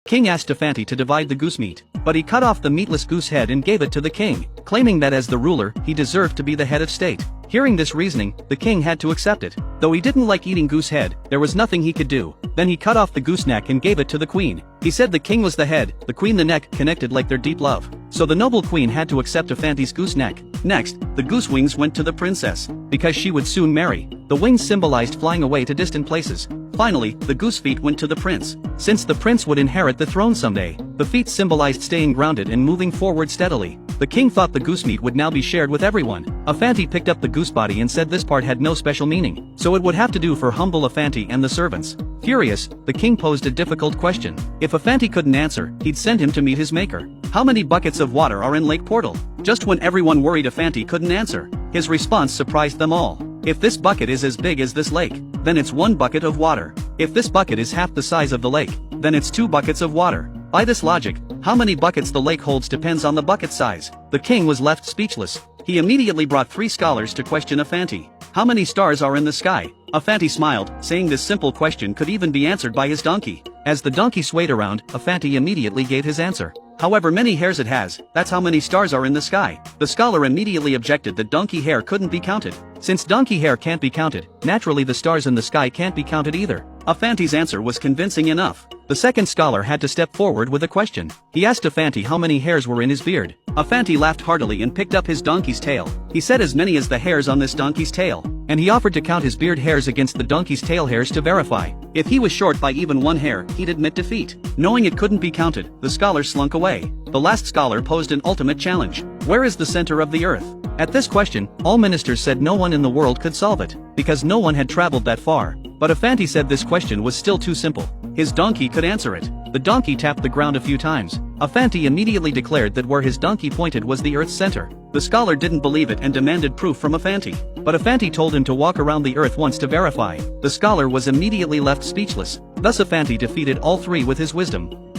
King asked Afanti to divide the goose meat, but he cut off the meatless goose head and gave it to the king, claiming that as the ruler, he deserved to be the head of state. Hearing this reasoning, the king had to accept it. Though he didn't like eating goose head, there was nothing he could do. Then he cut off the goose neck and gave it to the queen. He said the king was the head, the queen the neck, connected like their deep love. So the noble queen had to accept Afanti's goose neck. Next, the goose wings went to the princess, because she would soon marry. The wings symbolized flying away to distant places. Finally, the goose feet went to the prince. Since the prince would inherit the throne someday, the feet symbolized staying grounded and moving forward steadily. The king thought the goose meat would now be shared with everyone. Afanti picked up the goose body and said this part had no special meaning, so it would have to do for humble Afanti and the servants. Furious, the king posed a difficult question. If Afanti couldn't answer, he'd send him to meet his maker. How many buckets of water are in Lake Portal? Just when everyone worried Afanti couldn't answer, his response surprised them all. If this bucket is as big as this lake, then it's 1 bucket of water. If this bucket is half the size of the lake, then it's 2 buckets of water. By this logic, how many buckets the lake holds depends on the bucket size. The king was left speechless. He immediately brought 3 scholars to question Afanti. How many stars are in the sky? Afanti smiled, saying this simple question could even be answered by his donkey. As the donkey swayed around, Afanti immediately gave his answer. However many hairs it has, that's how many stars are in the sky. The scholar immediately objected that donkey hair couldn't be counted. Since donkey hair can't be counted, naturally the stars in the sky can't be counted either. Afanti's answer was convincing enough. The second scholar had to step forward with a question. He asked Afanti how many hairs were in his beard. Afanti laughed heartily and picked up his donkey's tail. He said as many as the hairs on this donkey's tail, and he offered to count his beard hairs against the donkey's tail hairs to verify. If he was short by even 1 hair, he'd admit defeat. Knowing it couldn't be counted, the scholar slunk away. The last scholar posed an ultimate challenge. Where is the center of the earth? At this question, all ministers said no one in the world could solve it, because no one had traveled that far. But Afanti said this question was still too simple. His donkey could answer it. The donkey tapped the ground a few times. Afanti immediately declared that where his donkey pointed was the earth's center. The scholar didn't believe it and demanded proof from Afanti. But Afanti told him to walk around the earth once to verify. The scholar was immediately left speechless. Thus Afanti defeated all 3 with his wisdom.